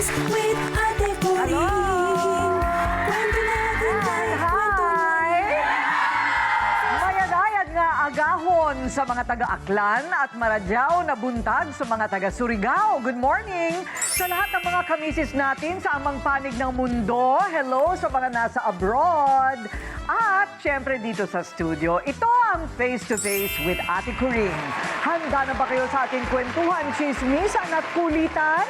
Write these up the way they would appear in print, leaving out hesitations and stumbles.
face with Ate Coring. Kwento natin tayo, kwento Mayadayad nga agahon sa mga taga-Aklan at Maradyaw na buntag sa mga taga-Surigao. Good morning sa lahat ng mga kamisis natin sa amang panig ng mundo. Hello sa mga nasa abroad. At syempre dito sa studio, ito ang Face to Face with Ate Coring. Handa na ba kayo sa ating kwentuhan, chismisan at kulitan?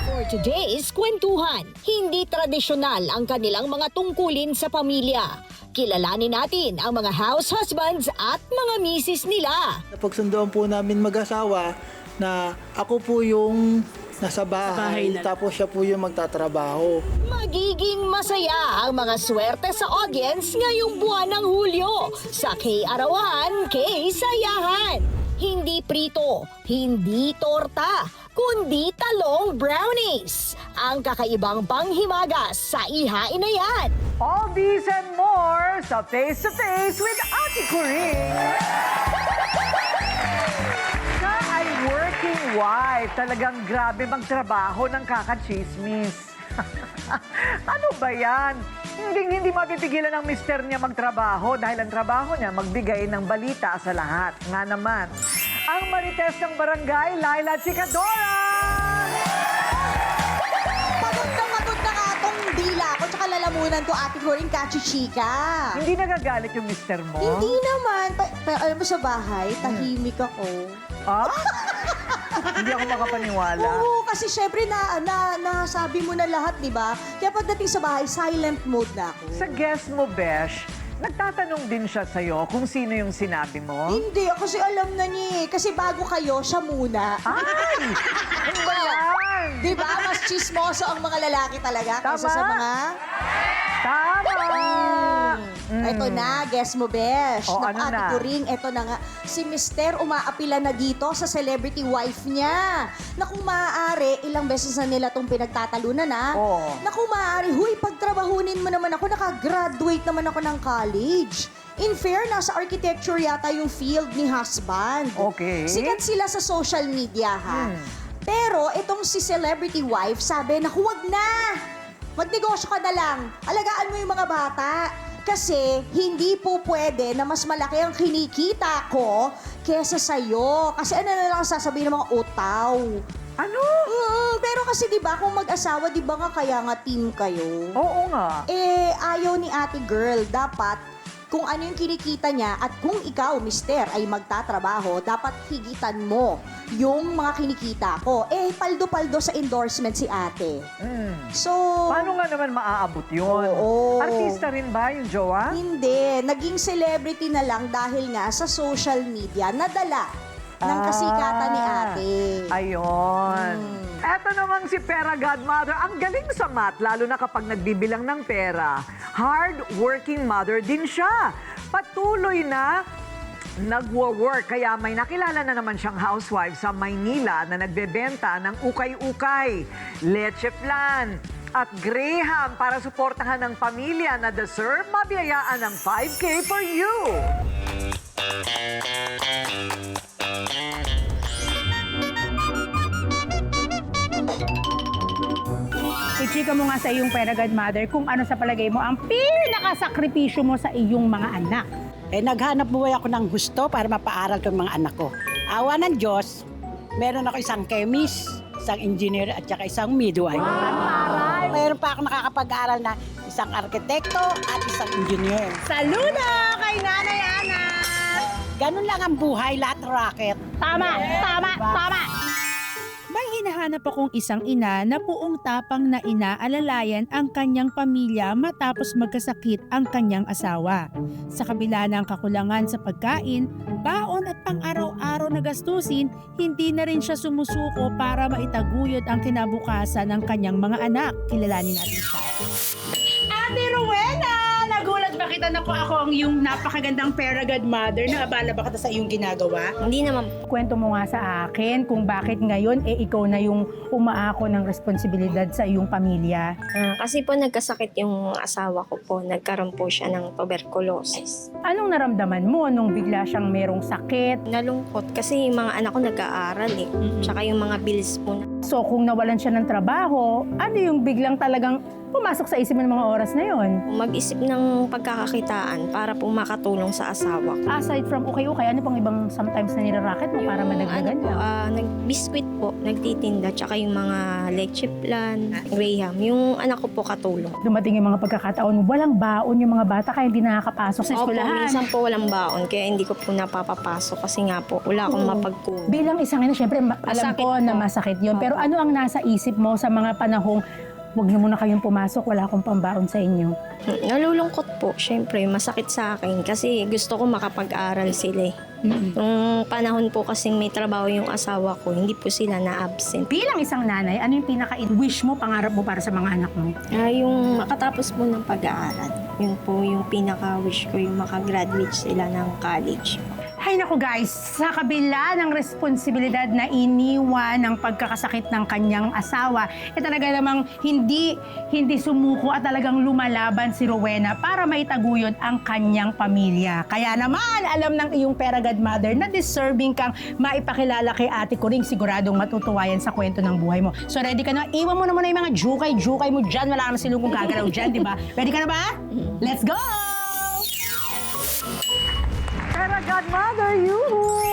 For today's kwentuhan, hindi tradisyonal ang kanilang mga tungkulin sa pamilya. Kilalanin natin ang mga house husbands at mga misis nila. Napagsunduan po namin mag-asawa na ako po yung nasa bahay, tapos siya po yung magtatrabaho. Magiging masaya ang mga swerte sa audience ngayong buwan ng Hulyo sa K-Arawan, K-Sayahan. Hindi prito, hindi torta, kundi talong brownies. Ang kakaibang panghimagas sa ihain na yan. All these and more sa Face to Face with Ate Coring. Siya ay working wife. Talagang grabe magtrabaho ng kakachismis. Ano ba yan? Hindi mapipigilan ng mister niya magtrabaho dahil ang trabaho niya magbigay ng balita sa lahat. Nga naman, ang marites ng barangay, Laila Chicadora! Pagod na nga tong dila ko, tsaka lalamunan ko, Ate Coring, kachichika. Hindi nagagalit yung mister mo? Hindi naman. Pero alam mo sa bahay, tahimik ako. Ah? Hindi ako makapaniwala. Oo, kasi syempre nasabi mo na lahat, di ba? Kaya pagdating sa bahay, silent mode na ako. Sa guest mo, Besh, nagtatanong din siya sa'yo kung sino yung sinabi mo? Hindi, kasi alam na niya eh. Kasi bago kayo, siya muna. Ay! Ano ba yan? Di ba? Mas chismoso ang mga lalaki talaga kaysa Tama. sa mga... Tama! Ito na, guess mo, Besh. O, Naku, ano Ate na? Coring, ito na nga. Si Mister umaapila na dito sa celebrity wife niya. Na kung maaari, ilang beses na nila itong pinagtatalunan na. Oo. Na kung maaari, huy, pagtrabahunin mo naman ako, nakagraduate naman ako ng college. In fair, nasa architecture yata yung field ni husband. Okay. Sikat sila sa social media, ha? Pero itong si celebrity wife, sabi na huwag na! Magnegosyo ka na lang. Alagaan mo yung mga bata. Kasi hindi po pwede na mas malaki ang kinikita ko kesa sa'yo. Kasi ano na lang sasabihin ng mga utaw. Ano? Pero kasi di ba kung mag-asawa, di ba nga kaya nga team kayo? Oo nga. Eh, ayaw ni ate girl. Dapat kung ano yung kinikita niya at kung ikaw, mister, ay magtatrabaho, dapat higitan mo yung mga kinikita ko. Eh, paldo-paldo sa endorsement si ate. So, Paano nga naman maaabot yun? Oo. Artista rin ba yung jowa? hindi. Naging celebrity na lang dahil nga sa social media nadala ng kasikatan ni ate. Ayun. Eto namang si Pera Godmother, ang galing sa math, lalo na kapag nagbibilang ng pera. Hard-working mother din siya. Patuloy na nagwo-work, kaya may nakilala na naman siyang housewife sa Maynila na nagbebenta ng ukay-ukay, leche flan, at graham para suportahan ng pamilya na deserve mabiyayaan ng 5K for you. Ichika mo nga sa iyong Pera Godmother kung ano sa palagay mo ang pinakasakripisyo mo sa iyong mga anak. Naghanap buhay ako ng gusto para mapaaral ko yung mga anak ko. Awa ng Diyos, meron ako isang chemist, isang engineer at saka isang midwife. Meron pa ako nakakapag-aral na isang arkitekto at isang engineer. Saludo kay Nanay Ana! Ganun lang ang buhay, lahat racket. Tama! May hinahanap akong isang ina na buong tapang na inaalalayan ang kanyang pamilya matapos magkasakit ang kanyang asawa. Sa kabila ng kakulangan sa pagkain, baon at pang-araw-araw na gastusin, hindi na rin siya sumusuko para maitaguyod ang kinabukasan ng kanyang mga anak. Kilalanin natin siya. Ate Rowena! Nagulat ba kita naman ako ang yung napakagandang pera godmother na abala ba ka sa iyong ginagawa? Hindi naman. Kwento mo nga sa akin kung bakit ngayon ikaw na yung umaako ng responsibilidad sa iyong pamilya. Kasi po nagkasakit yung asawa ko po. Nagkaroon po siya ng tuberculosis. Anong naramdaman mo nung bigla siyang merong sakit? Nalungkot kasi yung mga anak ko nag-aaral eh. Tsaka yung mga bills po. So kung nawalan siya ng trabaho, ano yung biglang talagang pumasok sa isip mo ng mga oras na yon? Mag-isip ng pagkakakitaan para po makatulong sa asawa ko. Aside from okay, ano pang ibang sometimes na niraraket mo para madagdagan po, lang? nag-biscuit po, nagtitinda. Tsaka yung mga leche plan, graham. Yung anak ko po katulong. Dumating yung mga pagkakataon, walang baon yung mga bata kaya hindi nakakapasok sa Opo, eskwelahan. minsan po walang baon. Kaya hindi ko po napapapasok kasi nga po, wala akong mapagkunan. Bilang isang ina, syempre alam Masakit ko na po. masakit yun. Pero ano ang nasa isip mo sa mga panahong huwag niyo muna kayong pumasok, wala akong pambaon sa inyo? Nalulungkot po, syempre, masakit sa akin kasi gusto ko makapag-aral sila eh. Nung panahon po kasing may trabaho yung asawa ko, hindi po sila na-absent. Bilang isang nanay, ano yung pinaka-wish mo, pangarap mo para sa mga anak mo? Yung makatapos po ng pag-aaral, yun po yung pinaka-wish ko, yung makagraduate sila ng college. Hay nako guys, sa kabila ng responsibilidad na iniwan ng pagkakasakit ng kanyang asawa, talaga namang hindi sumuko at talagang lumalaban si Rowena para maitaguyod ang kanyang pamilya. Kaya naman, alam ng iyong pera godmother na deserving kang maipakilala kay ate ko ring siguradong matutuwa yan sa kwento ng buhay mo. So ready ka na? Iwan mo naman yung mga jukay mo dyan. Wala naman silong kung gagalaw dyan, di ba? Ready ka na ba? Let's go! Pera Godmother,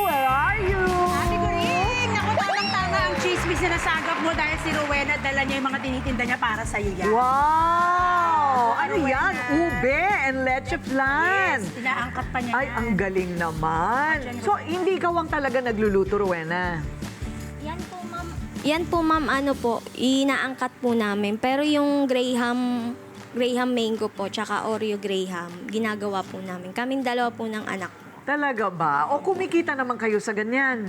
where are you? Ate Coring, naku, tamang-tama ang chismis na nasagap mo dahil si Rowena dala niya yung mga tinitinda niya para sa iyo yan. Wow! Ano Rowena. yan? Ube and leche flan. Yes, inaangkat pa niya Ay, yan. ang galing naman. So, hindi ikaw ang talaga nagluluto, Rowena? Yan po ma'am, ano po, inaangkat po namin. Pero yung Graham mango po, tsaka Oreo Graham, ginagawa po namin. Kaming dalawa po ng anak. Talaga ba? O kumikita naman kayo sa ganyan?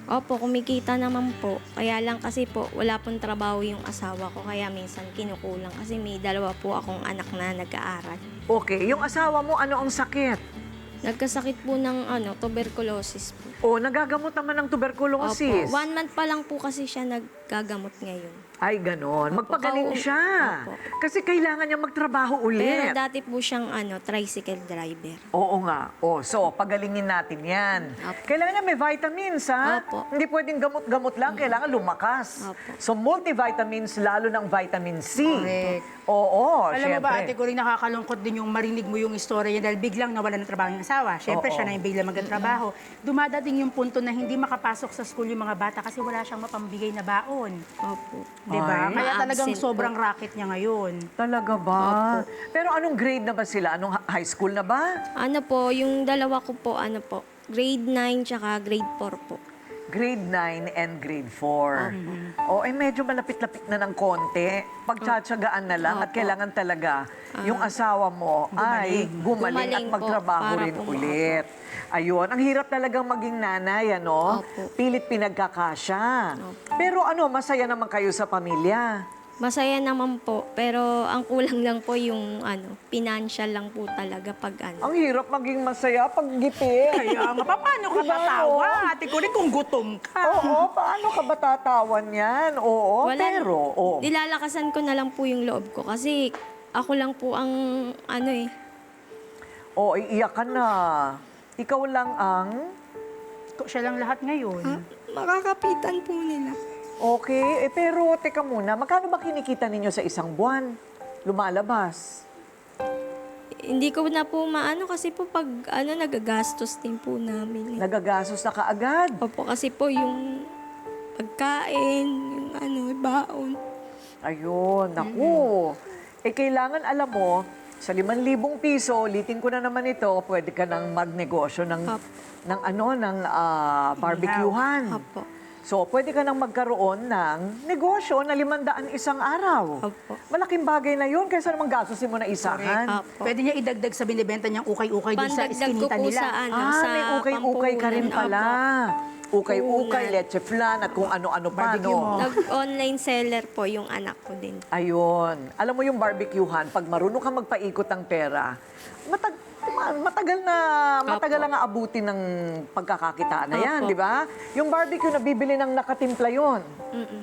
Opo, kumikita naman po. Kaya lang kasi po, wala pong trabaho yung asawa ko. Kaya minsan kinukulang kasi may dalawa po akong anak na nag-aaral. Okay, yung asawa mo, ano ang sakit? Nagkasakit po ng tuberculosis po. O, nagagamot naman ng tuberculosis. Opo, 1 month pa lang po kasi siya naggagamot ngayon. Ay, ganon. Magpagaling Opo. siya. Opo. Kasi kailangan niya magtrabaho Pero ulit. dati po siyang tricycle driver. Oo nga. O, so, pagalingin natin yan. Opo. Kailangan niya may vitamins, ha? Opo. Hindi pwedeng gamot-gamot lang. Kailangan lumakas. Opo. So, multivitamins, lalo ng vitamin C. Correct. Oo, Alam mo ba, syempre. Ate Coring, nakakalungkot din yung marinig mo yung istorya niya dahil biglang nawalan ng trabaho yung asawa. Siyempre, Oo. siya na yung biglang magtrabaho. Dumadating yung punto na hindi makapasok sa school yung mga bata kasi wala siyang mapambigay na baon. Opo. Di ba? Ay. Kaya talagang Ma-absent sobrang po. racket niya ngayon. Talaga ba? Pero anong grade na ba sila? Anong high school na ba? Ano po, yung dalawa ko po, grade 9 tsaka grade 4 po. Grade 9 and grade 4. O, medyo malapit-lapit na ng konti. Pagtsatsagaan na lang at Opo. kailangan talaga yung asawa mo ay gumaling at Gumaling po magtrabaho para rin po ulit. Ayun, ang hirap talagang maging nanay, ano? Opo. Pilit pinagkakasya. Opo. Pero masaya naman kayo sa pamilya. Masaya naman po, pero ang kulang lang po yung financial lang po talaga pag Ang hirap maging masaya pag gipit. Kaya nga, paano ka Diba, tatawa? Ate Coring, kung gutom ka. Oo, paano ka ba tatawan yan? Oo, pero, Nilalakasan ko na lang po yung loob ko kasi ako lang po ang iiyak ka na. Ikaw lang ang... Siya lang lahat ngayon. makakapitan po nila. Okay, pero teka muna, magkano ba kinikita ninyo sa isang buwan? Lumalabas. Hindi ko na po maano kasi po pag nagagastos din po namin. Nagagastos na kaagad. Opo, kasi po yung pagkain, yung baon. Ayun, naku. Kailangan alam mo, sa 5,000 piso, ulitin ko na naman ito, pwede ka nang magnegosyo ng barbecuehan. Opo. So, pwede ka nang magkaroon ng negosyo na 500 isang araw. Opo. Malaking bagay na yun kaysa naman gastusin mo na isahan. Opo. Pwede niya idagdag sa binibenta niyang ukay-ukay doon sa Pandagdag ko iskinita po nila. sa May ukay-ukay ka rin pampunan. pala. Ukay-ukay, Punan. leche flan, at kung ano-ano pa, Barbecue mo. no? Nag-online seller po yung anak ko din. Ayun. Alam mo yung barbecuehan, pag marunong ka magpaikot ng pera, matagal lang aabutin ng pagkakakitaan na yan, Opo. di ba? Yung barbecue na bibili ng nakatimpla yun.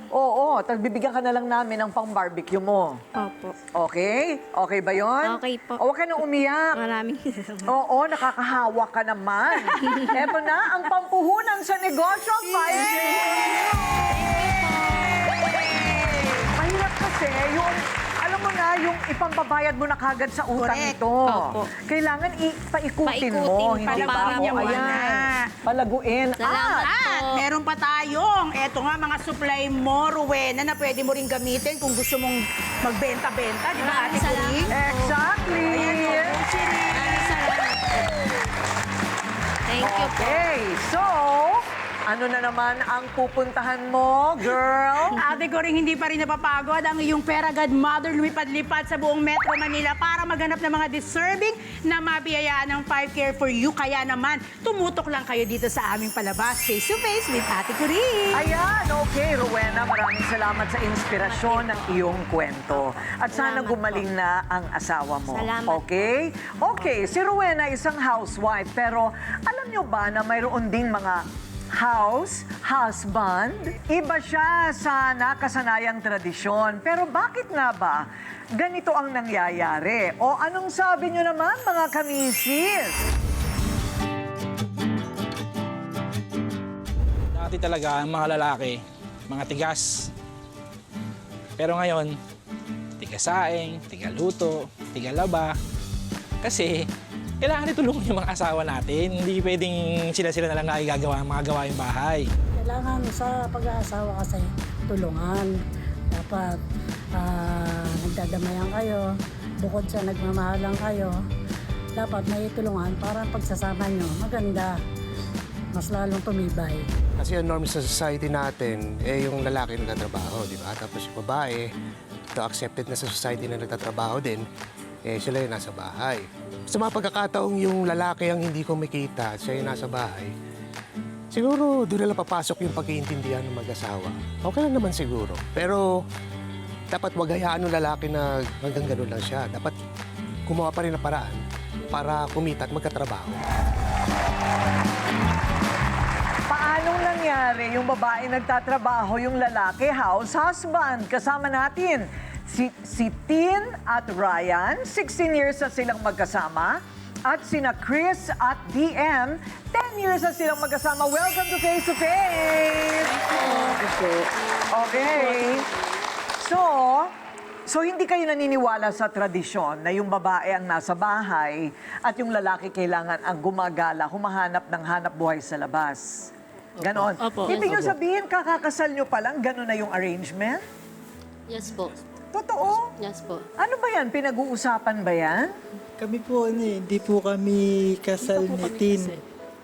Oo, tapos bibigyan ka na lang namin ng pang-barbecue mo. Opo. Okay? Okay ba yun? Okay po. O, huwag ka na umiyak. Maraming salamat. Oo, nakakahawa ka naman. Eto na, ang pampuhunan sa negosyo, 5. Mahirap kasi yung, alam mo na, yung ipambabayad mo na kagad sa utang Correct. ito. Opo. Kailangan paikutin mo, Paikutin hindi para ba? O, mawala. ayan. Palaguin. Salamat At po. meron pa tayong, eto nga mga supply mo, Rowena, na pwede mo rin gamitin kung gusto mong magbenta-benta, di ba, Ate Maraming salamat. Kuring? Exactly. Maraming salamat po. Thank you po. Okay, so, ano na naman ang pupuntahan mo, girl? Ate Kuring, hindi pa rin napapagod ang iyong Peragad Mother lumipad-lipad sa buong Metro Manila para maghanap ng mga deserving na mabiyayaan ng 5 Care for You. Kaya naman, tumutok lang kayo dito sa aming palabas, face to face with Ate Kuring. Ayan, okay, Rowena, maraming salamat sa inspirasyon ng iyong kwento. At sana Salamat gumaling na ang asawa mo. Salamat Okay? Okay, si Rowena isang housewife, pero alam nyo ba na mayroon ding mga husband? Iba siya sa nakasanayang tradisyon. Pero bakit nga ba ganito ang nangyayari? O anong sabi nyo naman, mga kamisis? Dati talaga, ang mga lalaki, mga tigas. Pero ngayon, tigasaing, tigaluto, tigalaba. Kasi, kailangan itulungan yung mga asawa natin. Hindi pwedeng sila-sila na lang nakigagawa ang mga gawaing bahay. Kailangan sa pag-aasawa kasi tulungan. Dapat nagdadamayan kayo. Bukod sa nagmamahalan kayo, dapat may tulungan para pagsasama nyo maganda. Mas lalong tumibay. Kasi ang norm sa society natin, yung lalaki nagtatrabaho, di ba? Tapos yung babae, accepted na sa society na nagtatrabaho din, sila yung nasa bahay. Sa mga pagkakataong yung lalaki ang hindi kumikita at siya yung nasa bahay, siguro doon na lang papasok yung pag-iintindihan ng mag-asawa. Okay lang naman siguro. Pero dapat wag hayaan ng lalaki na hanggang ganun lang siya. Dapat gumawa pa rin ng paraan para kumita at magkatrabaho. Paanong nangyari yung babae nagtatrabaho, yung lalaki husband? Kasama natin si Tin at Ryan, 16 years na silang magkasama. At sina Chris at DM, 10 years na silang magkasama. Welcome to Face to Face! Okay. So hindi kayo naniniwala sa tradisyon na yung babae ang nasa bahay at yung lalaki kailangan ang gumagala, humahanap ng hanap buhay sa labas. Ganon. Opo. Ibig nyo sabihin, kakakasal nyo pa lang, ganon na yung arrangement? Yes po. Totoo? Yes po. Ano ba yan? Pinag-uusapan ba yan? Kami po, hindi po kami kasal ni Tin.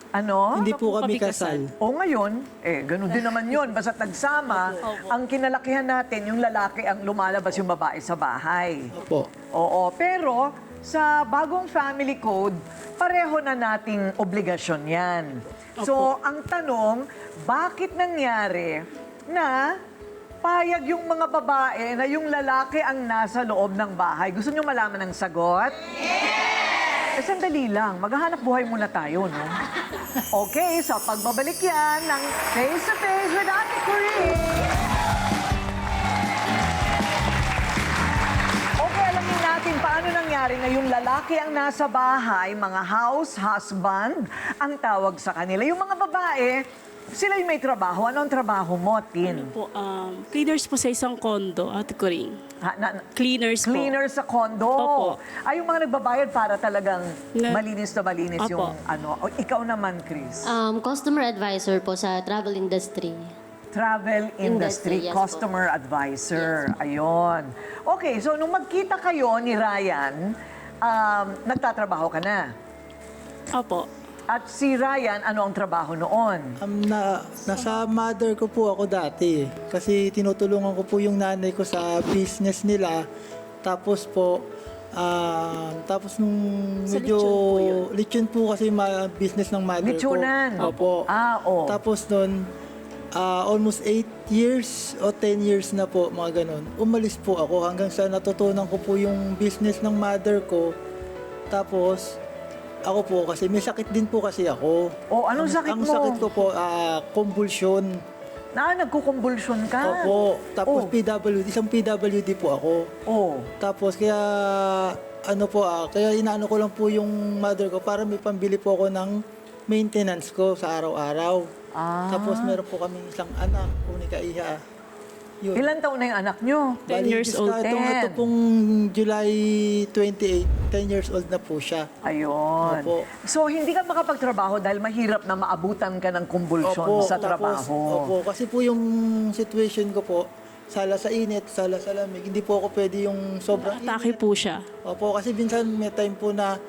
Ano? Hindi po kami kasal. O ngayon, ganun din naman yun. Basta nagsama, ang kinalakihan natin, yung lalaki ang lumalabas yung babae sa bahay. Opo. Oo, pero sa bagong family code, pareho na nating obligasyon yan. So, ang tanong, bakit nangyari na payag yung mga babae na yung lalaki ang nasa loob ng bahay? Gusto nyo malaman ang sagot? Yes! Sandali lang. Maghahanap buhay muna tayo, no? Okay, so pagbabalik yan ng Face to Face with Ate Corinne. Okay, alamin natin paano nangyari na yung lalaki ang nasa bahay, mga husband, ang tawag sa kanila. Yung mga babae, sila yung may trabaho. Ano ang trabaho mo, Tin? Cleaners po sa isang condo, Ate Kuring. Cleaners po. Cleaner sa condo. Opo. Ay, yung mga nagbabayad para talagang Na- malinis na malinis Opo. yung ano. O, ikaw naman, Chris. Customer advisor po sa travel industry. Travel industry, yes po. customer advisor. Ayun. Okay, so nung magkita kayo ni Ryan, nagtatrabaho ka na. Opo. At si Ryan, ano ang trabaho noon? Nasa mother ko po ako dati. Kasi tinutulungan ko po yung nanay ko sa business nila. Tapos po, tapos nung medyo lechon po kasi business ng mother Lechonan? ko. Opo. Oo. Tapos nun, almost 8 years o 10 years na po, mga ganun. Umalis po ako hanggang sa natutunan ko po yung business ng mother ko. Tapos, Ako po kasi may sakit din po kasi ako. Oh, anong sakit Ang mo? sakit ko po, convulsion. Nagkukumbulsyon ka? Opo. Tapos Oh. PWD, isang PWD po ako. Oh. Tapos kaya kaya inaano ko lang po yung mother ko para may pambili po ako ng maintenance ko sa araw-araw. Tapos meron po kaming isang anak, unika iha. Yun. Ilan taon na yung anak nyo? 10 years old. Ito pong July 28, 10 years old na po siya. Ayun. Opo. So, hindi ka makapagtrabaho dahil mahirap na maabutan ka ng kumbulsyon sa trabaho. Opo, kasi po yung situation ko po, sala sa init, sala sa lamig, hindi po ako pwede yung sobrang Atake init. po siya. Opo, kasi minsan may time po na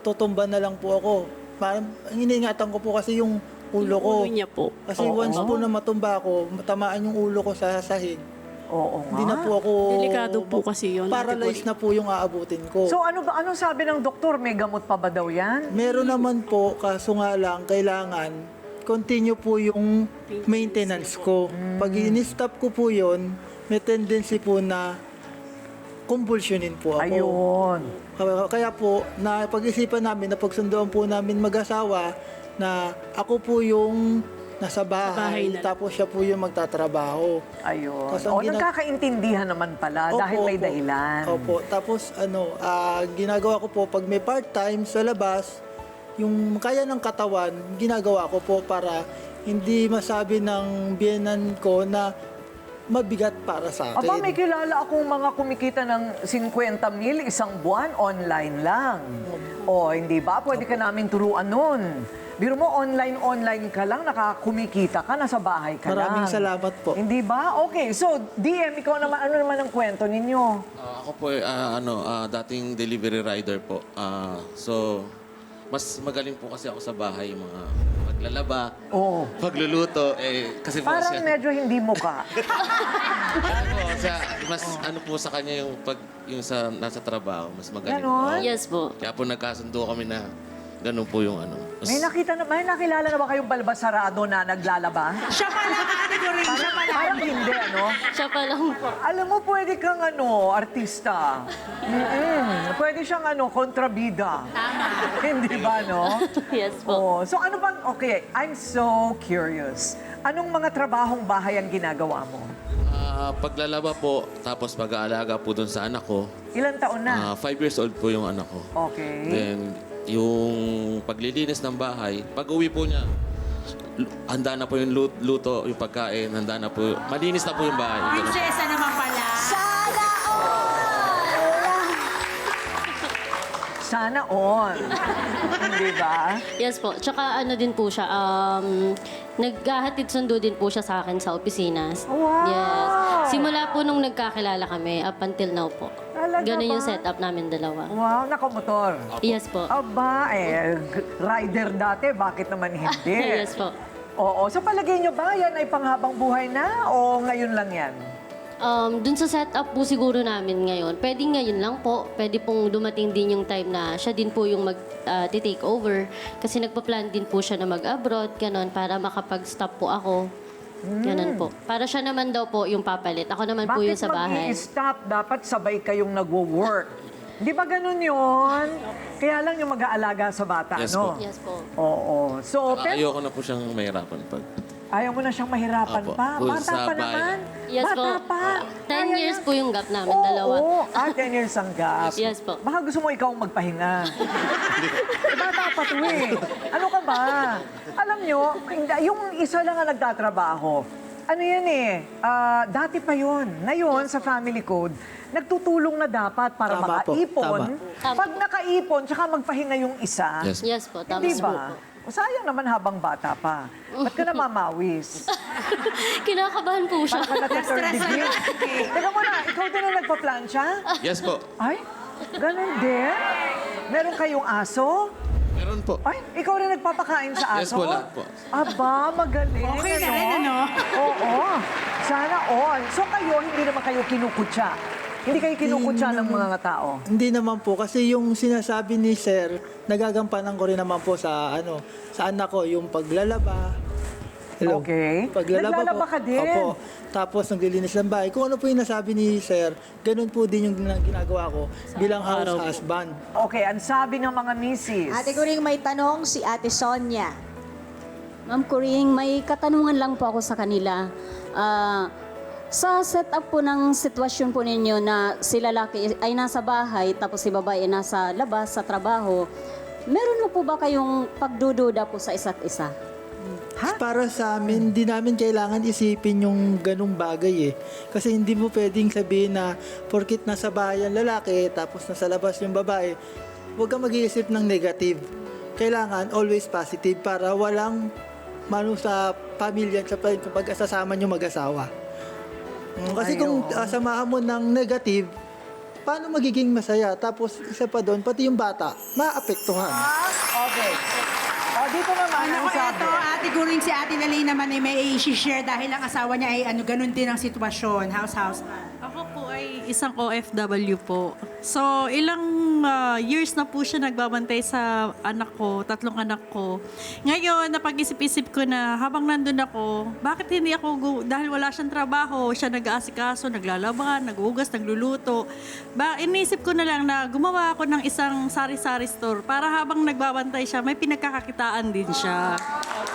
tutumba na lang po ako. Parang ang iniingatan ko po kasi yung ulo ko. Ulo niya po. Kasi once po na matumba ako, matamaan yung ulo ko sa sahig. Oo nga. Hindi na po ako... Delikado po kasi yun. Paralyzed na po yung aabutin ko. So, anong sabi ng doktor? May gamot pa ba daw yan? Meron naman po, kaso nga lang, kailangan continue po yung maintenance ko. Pag in-stop ko po yun, may tendency po na convulsionin po ako. Ayun. Kaya po, na pag-isipan namin, na pagsunduan po namin mag-asawa, na ako po yung nasa bahay, na. tapos siya po yung magtatrabaho. Ayun. Tapos ang nagkakaintindihan naman pala dahil may dahilan. Opo. Tapos ginagawa ko po pag may part-time sa labas, yung kaya ng katawan, ginagawa ko po para hindi masabi ng biyenan ko na mabigat para sa akin. Aba, may kilala akong mga kumikita ng 50,000 isang buwan, online lang. O, hindi ba? Pwede ka namin turuan nun. Biro mo, online ka lang, nakakumikita ka, nasa bahay ka lang. Maraming salamat po. Hindi ba? Okay, so, DM, ikaw naman, ano naman ang kwento ninyo? Ako po, dating delivery rider po. So, mas magaling po kasi ako sa bahay, yung mga paglalaba, pagluluto, kasi po Parang siya, medyo hindi mo ka. mas ano po sa kanya yung sa nasa trabaho, mas magaling Ganon? po. Yes po. Kaya po nagkasundo kami na ganun po yung ano. May nakilala na ba kayong balbasarado na naglalaba? Siya pala, category. Siya pala. Parang hindi, ano? Siya pa lang po. Alam mo, pwede kang artista. Pwede siyang kontrabida. Tama. Hindi ba, no? Yes po. So ano bang, okay, I'm so curious. Anong mga trabahong bahay ang ginagawa mo? Paglalaba po, tapos pag-aalaga po dun sa anak ko. Ilan taon na? 5 years old po yung anak ko. Okay. Then, yung paglilinis ng bahay, pag uwi po niya, handa na po yung luto, yung pagkain, handa na po, malinis na po yung bahay. Ganun. Prinsesa naman pala. Sana all! Sana all. Hindi ba? Yes po. Tsaka ano din po siya, naghahatid sundo din po siya sa akin sa opisina. Wow! Yes. Simula po nung nagkakilala kami, up until now po. Talaga Ganun yung ba? setup namin dalawa. Wow, nakamotor. Yes po. Aba, rider dati, bakit naman hindi? Yes po. Oo, sa palagay nyo ba yan ay panghabang buhay na o ngayon lang yan? Dun sa setup po siguro namin ngayon, pwede ngayon lang po. Pwede pong dumating din yung time na siya din po yung mag-take over. Kasi nagpa-plan din po siya na mag-abroad, ganon, para makapag-stop po ako. Ganon po. Para siya naman daw po yung papalit. Ako naman po yung sa bahay. Bakit mag-i-stop? Dapat sabay kayong nagwo-work. Di ba ganun yun? Kaya lang yung mag-aalaga sa bata, Yes no? po. Yes po. Oo. So, Ayoko na po siyang mahirapan pag... ayaw mo na siyang mahirapan Opo. pa. Kung Bata sa pa bahay. naman. Yes Bata po. pa. 10 years po yung gap namin, Oo, dalawa. 10 years ang gap. Yes po. Baka gusto mo ikaw magpahinga. Bata pa to eh. Ano ka ba? Alam nyo, yung isa lang ang nagtatrabaho. Ano yan dati pa yun. Ngayon, sa family code, nagtutulong na dapat para Tama po, makaipon. tama. Pag nakaipon, tsaka magpahinga yung isa. Yes. Yes po, tama Hindi po. ba? Sayang naman habang bata pa. Ba't ka namamawis? Kinakabahan po siya. Para ka na third degree. Teka muna, ikaw din ang nagpa-plancha? Yes po. Ay, ganun din? Meron kayong aso? Meron po. Ay, ikaw rin nagpapakain sa aso? Yes po, lahat po. Aba, magaling. Okay na rin, ano? Oo. Sana all. So kayo, hindi naman kayo kinukutsa. Hindi kayo kinukutsa ng mga tao. Hindi naman po kasi yung sinasabi ni Sir, nagagampanan ko rin naman po sa sa anak ko yung paglalaba. Hello. Okay. Paglalaba Naglalaba ka din? Opo. Tapos naglilinis ng bahay. Kung ano po yung nasabi ni Sir, ganun po din yung ginagawa ko bilang house husband. Okay, ang sabi ng mga misis. Ate Kuring, may tanong si Ate Sonia. Ma'am Kuring, may katanungan lang po ako sa kanila. Sa setup po ng sitwasyon po ninyo na si lalaki ay nasa bahay tapos si babae ay nasa labas sa trabaho, meron po ba kayong pagdududa po sa isa't isa? Para sa amin, hindi namin kailangan isipin yung ganung bagay eh. Kasi hindi mo pwedeng sabihin na porkit nasa bahay ang lalaki tapos nasa labas yung babae, huwag kang mag-iisip ng negative. Kailangan always positive para walang mano sa pamilya sa pag-asasama nyo mag-asawa. Kasi kung samahan mo ng negative, paano magiging masaya? Tapos isa pa doon, pati yung bata, maapektuhan. Okay. O, dito naman ang Ako sabi. ito, Ate Guring, si Ate Lali naman ay may i-share dahil ang asawa niya ay ganun din ang sitwasyon, house. Ako po ay isang OFW po. So, ilang years na po siya nagbabantay sa anak ko, 3 anak ko. Ngayon, napag-isip-isip ko na habang nandun ako, bakit hindi ako, dahil wala siyang trabaho, siya nag-aasikaso, naglalaba, naghugas, nagluluto. Inisip ko na lang na gumawa ako ng isang sari-sari store para habang nagbabantay siya, may pinagkakakitaan din siya.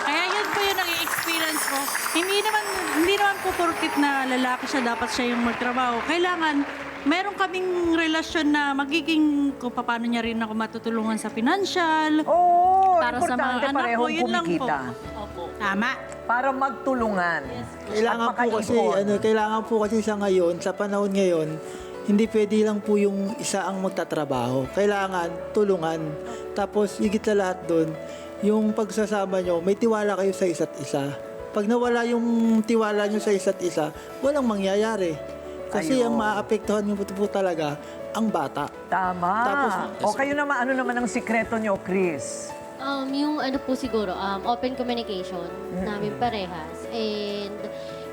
Kaya yun po yung nag-experience ko. Hindi naman po porkit na lalaki siya, dapat siya yung magtrabaho. Kailangan, meron kaming relasyon na magiging kung paano niya rin ako matutulungan sa financial. Oo, para sa mga importante anak ko, parehong yun lang po. kumikita. Opo. Tama. Para magtulungan. Kailangan At po kasi makaipon. kailangan po kasi sa ngayon, sa panahon ngayon, hindi pwede lang po yung isa ang magtatrabaho. Kailangan tulungan. Tapos higit sa lahat doon, yung pagsasama nyo, may tiwala kayo sa isa't isa. Pag nawala yung tiwala nyo sa isa't isa, walang mangyayari. Kasi ang maapektuhan nyo po talaga ang bata. Tama. Tapos, o kayo naman, ano naman ang sikreto nyo, Chris? Yung ano po siguro, open communication namin parehas. And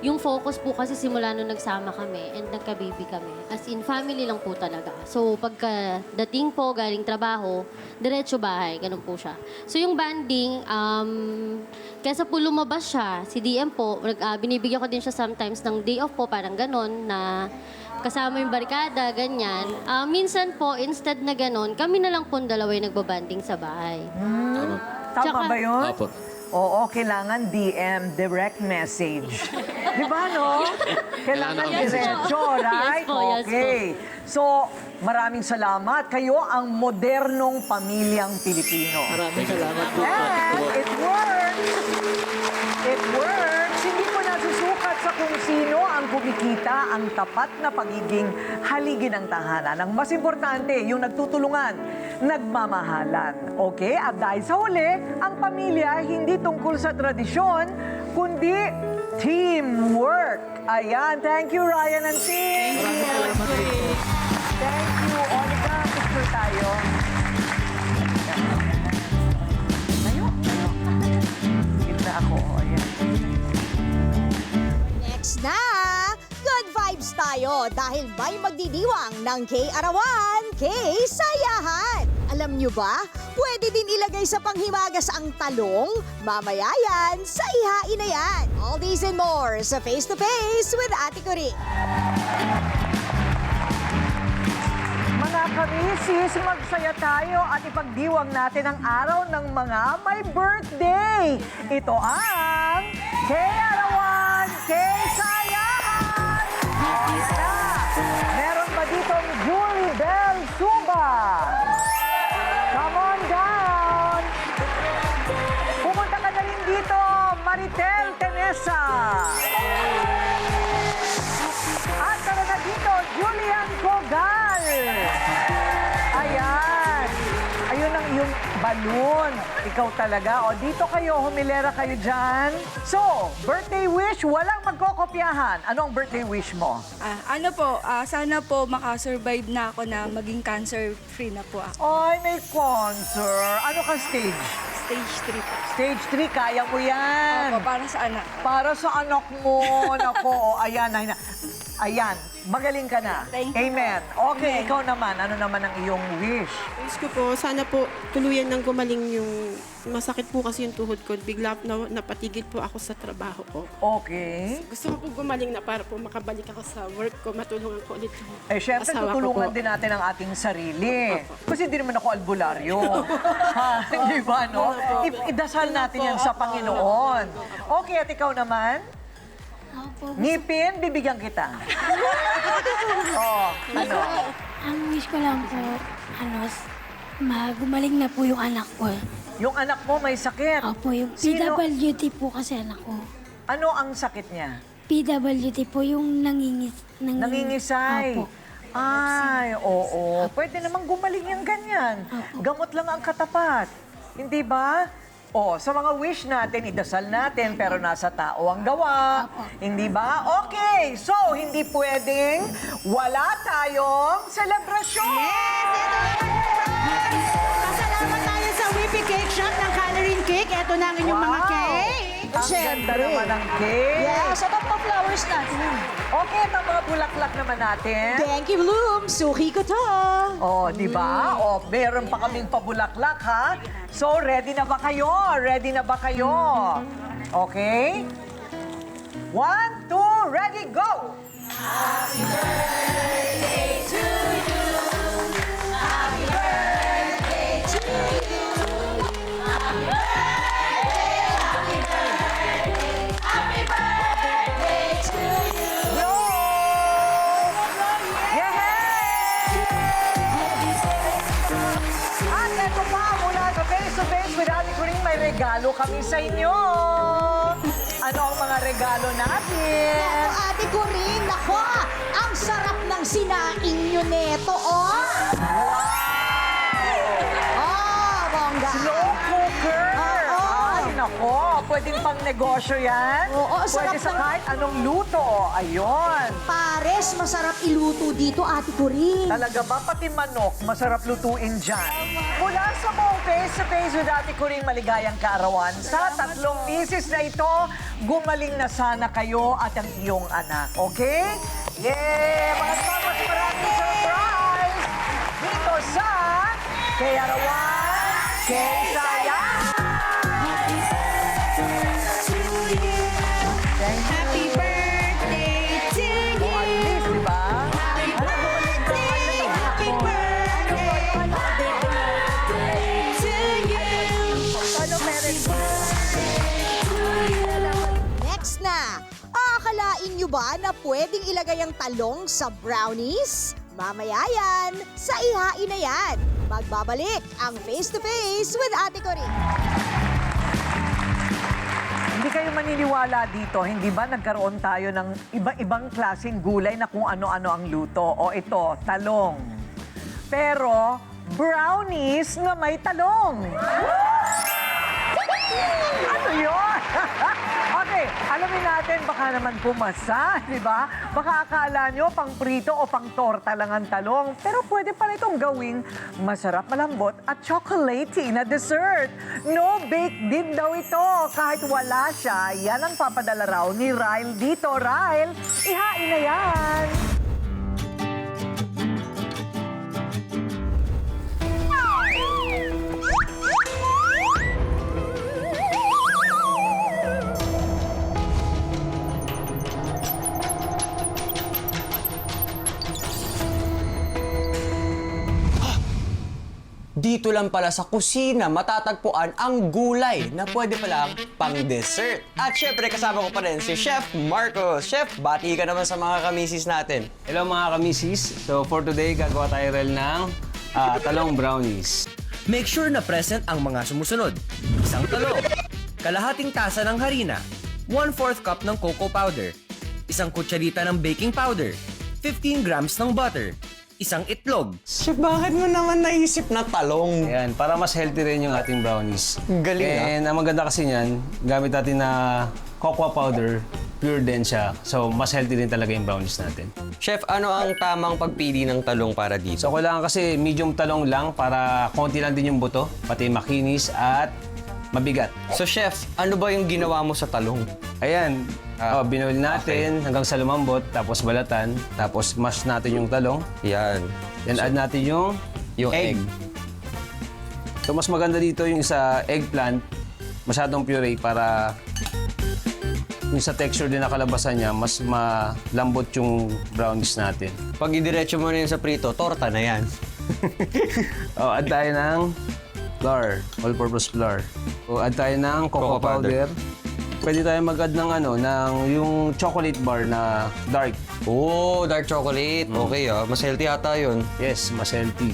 yung focus po kasi simula nung nagsama kami and nagka-baby kami. As in, family lang po talaga. So, pagka dating po, galing trabaho, diretso bahay, ganun po siya. So, yung banding, kesa po lumabas siya, si DM po, binibigyan ko din siya sometimes ng day off po, parang ganun, na kasama yung barkada, ganyan. Minsan po, instead na ganun, kami na lang po dalawa yung nagbabanding sa bahay. Tama ba yun? Apo. Oo, kailangan DM, direct message. Di ba, no? Kailangan Kailangan diretso, right? Yes po, yes po. Okay. So, maraming salamat. Kayo ang modernong pamilyang Pilipino. maraming salamat po. And it works! It works! Hindi mo nasusukat sa kung sino ang kumikita ang tapat na pagiging haligi ng tahanan. Ang mas importante, yung nagtutulungan, nagmamahalan. Okay? At dahil sa huli, ang pamilya hindi tungkol sa tradisyon, kundi teamwork. Ayan. Thank you, Ryan and team. Thank you. Onika, picture tayo. Tayo. Gitna ako. Ayan. Next na, good vibes tayo dahil may magdidiwang ng K-Arawan, K-Sayahan. Alam nyo ba, pwede din ilagay sa panghimagas ang talong, mamaya yan, sa ihain na yan. All these and more sa Face to Face with Ate Corinne. Mga kamisis, magsaya tayo at ipagdiwang natin ang araw ng mga may birthday. Ito ang K-Arawan, K-Sayahan! Meron ba ditong Julie Bell Suba? Come on down! Pumunta ka na rin dito, Maritel Tenesa. At tara na dito, Julian Cogal. Ayan. Ayun ang iyong balloon. Ikaw talaga. O, dito kayo, humilera kayo dyan. So, birthday wish, walang magkokopyahan. Ano ang birthday wish mo? Sana po makasurvive na ako na maging cancer-free na po ako. Ay, may cancer. Ano ka stage? Stage 3 po. Stage 3, kaya mo yan. Opo, para sa anak. Para sa anak mo. Nako, o, ayan. Ayan, magaling ka na. Thank you. Amen. Okay, ikaw naman. Ano naman ang iyong wish? Wish ko po, sana po tuluyan ng gumaling yung masakit po kasi yung tuhod ko. Bigla napatigil po ako sa trabaho ko. Okay. Gusto ko po gumaling na para po makabalik ako sa work ko, matulungan ko ulit yung Eh, syempre, asawa ko tutulungan po. din natin ang ating sarili. Kasi hindi naman ako albularyo. Ha, hindi ba, no? Idasal natin yan sa Panginoon. Okay, at ikaw naman? Ngipin, bibigyan kita. Oh, ano? Ang wish ko lang po, gumaling na po yung anak ko. Yung anak mo may sakit. Opo, yung Sino? PWD po kasi anak ko. Ano ang sakit niya? PWD po yung Nangingisay. Opo. Ay, oo. Pwede namang gumaling yung ganyan. Gamot lang ang katapat. Hindi ba? O, sa mga wish natin, idasal natin, pero nasa tao ang gawa. Hindi ba? Okay, so hindi pwedeng wala tayong selebrasyon! Pasalamat tayo sa Whippy Cake Shop ng Coloring Cake. Ito na ang inyong mga cake. Ang ganda naman ng cake. Yes, at ang pa-flowers natin. Okay, at ang mga bulaklak naman natin. Thank you, Bloom. Suki ko to. Oh, di ba? Oh, meron pa kaming pabulaklak, ha? So, ready na ba kayo? Ready na ba kayo? Okay? 1, 2, ready, go! Happy birthday to you. Happy birthday to you. Happy birthday, happy birthday, happy birthday to you. Go! At eto pa, mula sa Face to Face with Ate Coring, may regalo kami sa inyo. Ano ang mga regalo natin? Naku, Ate Coring, naku, ang sarap ng sinaing nyo neto, oh. Oh, bongga. Slow cooker. Ay, nako, pwedeng pang negosyo yan. Oo, sarap Pwede sa ng- kahit anong luto. Ayun. Pares, masarap iluto dito, Ate Coring. Talaga ba? Pati manok, masarap lutuin dyan. Mula sa buong Face to Face with Ate Coring, maligayang kaarawan. Sa 3 misis na ito, gumaling na sana kayo at ang iyong anak. Okay? Yay! Mga tamas, maraming surprise! Dito sa Kay Arawan, Kay Saya! Happy birthday to you! Oh, at least, di ba? Happy birthday! Happy birthday! To you! Ano meron? Next na, aakalain nyo ba na pwedeng ilagay ang talong sa brownies? Mamaya yan, sa ihain na yan. Magbabalik ang Face to Face with Ate Coring. Hindi kayo maniniwala dito, hindi ba nagkaroon tayo ng iba-ibang klaseng gulay na kung ano-ano ang luto? O ito, talong. Pero, brownies na may talong. Ano yun? Okay, alamin natin, baka naman pumasa, di ba? Baka akala nyo pang prito o pang torta lang ang talong. Pero pwede pa itong gawing masarap, malambot at chocolatey na dessert. No bake din daw ito. Kahit wala siya, yan ang papadala raw ni Ryle dito. Ryle, ihain na yan. Dito lang pala sa kusina matatagpuan ang gulay na pwede palang pang-dessert. At syempre kasama ko pa rin si Chef Marcos. Chef, bati ka naman sa mga kamisis natin. Hello mga kamisis. So for today, gagawa tayo rin ng talong brownies. Make sure na present ang mga sumusunod. Isang talong, kalahating tasa ng harina, 1/4 cup ng cocoa powder, isang kutsarita ng baking powder, 15 grams ng butter, isang itlog. Chef, bakit mo naman naisip na talong? Ayan, para mas healthy rin yung ating brownies. Galing And ang maganda kasi niyan, gamit natin na cocoa powder, pure din siya. So mas healthy din talaga yung brownies natin. Chef, ano ang tamang pagpili ng talong para dito? So kailangan kasi medium talong lang para konti lang din yung buto, pati makinis at mabigat. So chef, ano ba yung ginawa mo sa talong? Ayan, binuhol natin hanggang sa lumambot, tapos balatan, tapos mash natin yung talong. Yan. Then add natin yung egg. So mas maganda dito yung sa eggplant, masyadong puree para yung sa texture din na kalabasan niya, mas malambot yung brownies natin. Pag idiretso mo na yun sa prito, torta na yan. Add tayo ng flour, all-purpose flour. Add tayo ng cocoa powder. Pwede tayo mag-add ng yung chocolate bar na dark. Oh, dark chocolate. Okay mas healthy ata yun. Yes, mas healthy.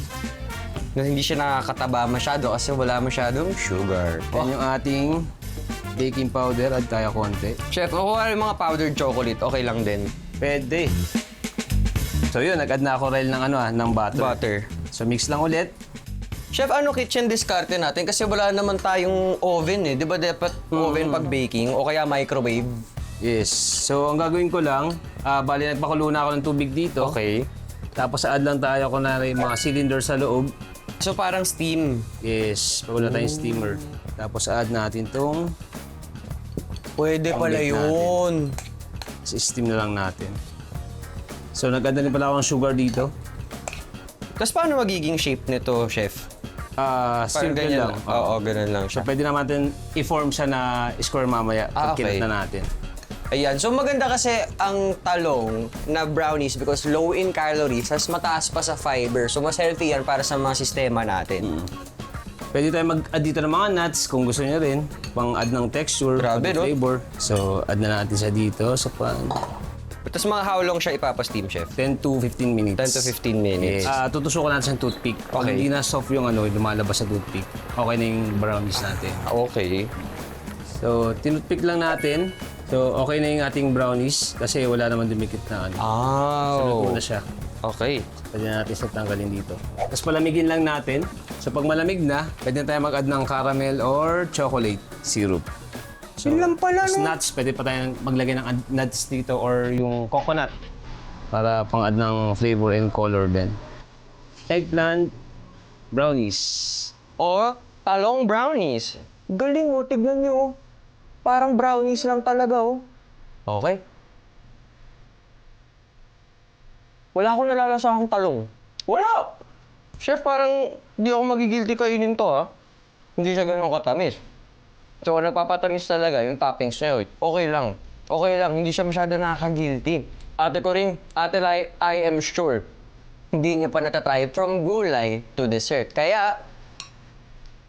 Hindi siya nakakataba masyado kasi wala masyadong sugar. Yan yung ating baking powder, add tayo konti. Chef, kung yung mga powdered chocolate, okay lang din. Pwede. So yun, nag-add na ako ng butter. So mix lang ulit. Chef, ano kitchen discarte natin? Kasi wala naman tayong oven eh. Di ba dapat oven pag baking o kaya microwave? Yes. So ang gagawin ko lang, bali nagpakulo na ako ng tubig dito. Okay. Tapos add lang tayo mga cylinder sa loob. So parang steam? Yes. Pakulo tayong steamer. Tapos add natin tong pwede pala yun. Steam na lang natin. So nag-add na rin pala ako ng sugar dito. Tapos paano magiging shape nito, chef? Simple lang. Oo, ganun lang siya. So pwede naman natin i-form siya na square mamaya pag kinat na natin. Ayan. So maganda kasi ang talong na brownies because low in calories, has mataas pa sa fiber. So mas healthy yan para sa mga sistema natin. Pwede tayo mag-add dito ng mga nuts kung gusto niyo rin. Pang-add ng texture, flavor. So add na natin siya dito sa pan. Tapos mga how long siya ipapasteam, chef? 10 to 15 minutes. 10 to 15 minutes. Yes. Tutusukan natin sa toothpick. Pag hindi na soft yung lumalabas sa toothpick, okay na yung brownies natin. Okay. So, tinutpick lang natin. So, okay na yung ating brownies kasi wala naman dumikit na So, luto na siya. Okay. Pwede natin siya tanggalin dito. Tapos palamigin lang natin. So, pag malamig na, pwede tayo mag-add ng caramel or chocolate syrup. So, yun lang pala, no? Nuts, pwede pa tayong maglagay ng nuts dito or yung coconut para pang-add ng flavor and color din. Eggplant brownies. O, talong brownies. Galing mo, tignan niyo. Parang brownies lang talaga, Okay. Wala akong nalalasahang talong. Wala! Chef, parang di ako magigilty kainin to, Hindi siya ganun katamis. So, nagpapatamis talaga yung toppings niya. Okay lang. Okay lang. Hindi siya masyado nakaka-guilty. Ate ko rin, Ate Lai, I am sure, hindi niya pa natatry from gulay to dessert. Kaya,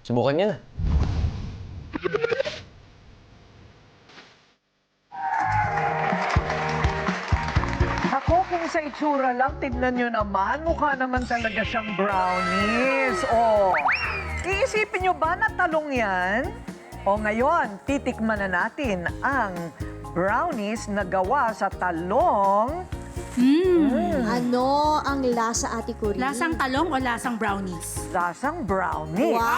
subukan niya na. Ako, kung sa itsura lang, tignan nyo naman, mukha naman talaga siyang brownies. Oh, iisipin nyo ba na talong yan? O ngayon, titikman na natin ang brownies na gawa sa talong. Ano ang lasa, Ate Corinne? Lasang talong o lasang brownies? Lasang brownies. Wow!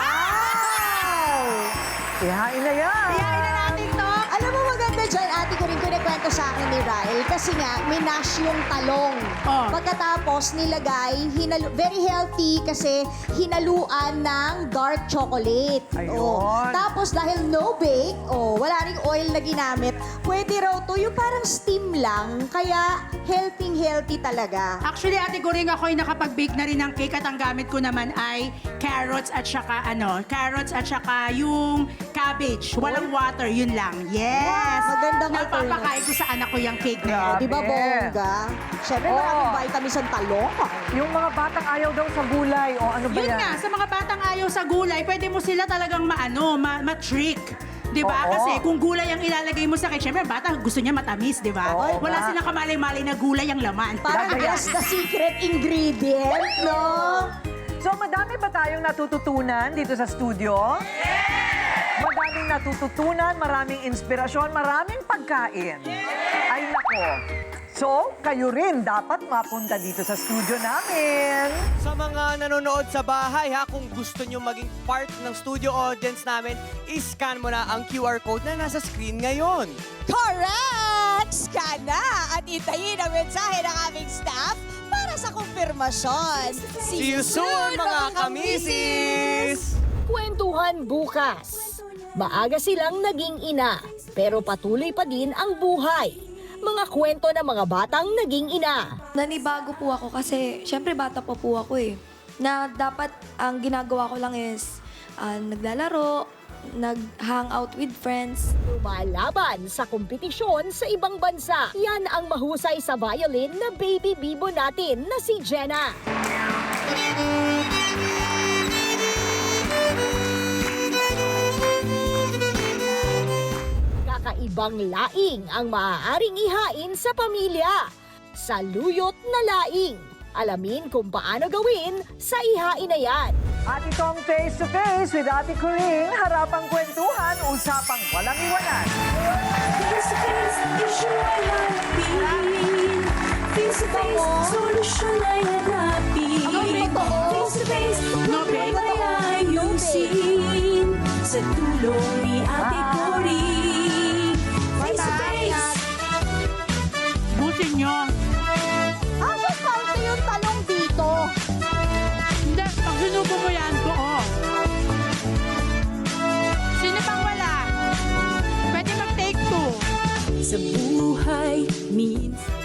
Ihain na yan. Ihain na natin to. Alam mo maganda dyan, Ate Corinne, kwento sa akin ni Ryle. Kasi nga, minash yung talong. Pagkatapos, nilagay, very healthy kasi hinaluan ng dark chocolate. Ayun. Tapos, dahil no bake, wala ring oil na ginamit, pwede raw to yung parang steam lang. Kaya, healthy talaga. Actually, Ate Corinne, ako'y nakapag-bake na rin ng cake at ang gamit ko naman ay carrots at saka yung cabbage. Walang water, yun lang. Yes! Maganda nga ito. Napapakain ko sa anak ko yung cake na yun. Di ba, bongga? Siyempre, maraming vitamins ang talong. Yung mga batang ayaw daw sa gulay, o ano ba Yun yan? nga, sa mga batang ayaw sa gulay, pwede mo sila talagang ma-trick. Di ba? Oo. Kasi kung gulay ang ilalagay mo sa cake, syempre bata gusto niya matamis, di ba? Oo, Wala nga. silang kamalay-malay na gulay ang laman. Parang guess the secret ingredient, no? So, madami ba tayong natututunan dito sa studio? Madaming natututunan, maraming inspirasyon, maraming pagkain. Ay nako. So, kayo rin dapat mapunta dito sa studio namin. Sa mga nanonood sa bahay, kung gusto nyo maging part ng studio audience namin, i-scan mo na ang QR code na nasa screen ngayon. Correct! Scan na at intayin ang mensahe ng aming staff para sa kumpirmasyon. See you soon, mga kamisis! Kwentuhan bukas. Maaga silang naging ina, pero patuloy pa din ang buhay. Mga kwento ng mga batang naging ina. Nanibago po ako kasi syempre bata pa po ako eh. Na dapat ang ginagawa ko lang is naglalaro, nag-hangout with friends. Lumalaban sa kompetisyon sa ibang bansa. Yan ang mahusay sa violin na baby bibo natin na si Jenna. Kakaibang laing ang maaaring ihain sa pamilya. Saluyot na laing. Alamin kung paano gawin sa ihain na yan. At itong Face to Face with Ate Coring, harapang kwentuhan, usapang walang iwanan. Face to face, issue ay hanapin. Face to face, solusyon ay hanapin. Face to face, problema ay ayusin. Sa tulong ni Ate Coring. Face to face. Busin nyo. Asa parte yung talong dito? Hindi, pag sinubo mo yan, buo. Sino pang wala? Pwede mag-take two. Sa buhay, minsan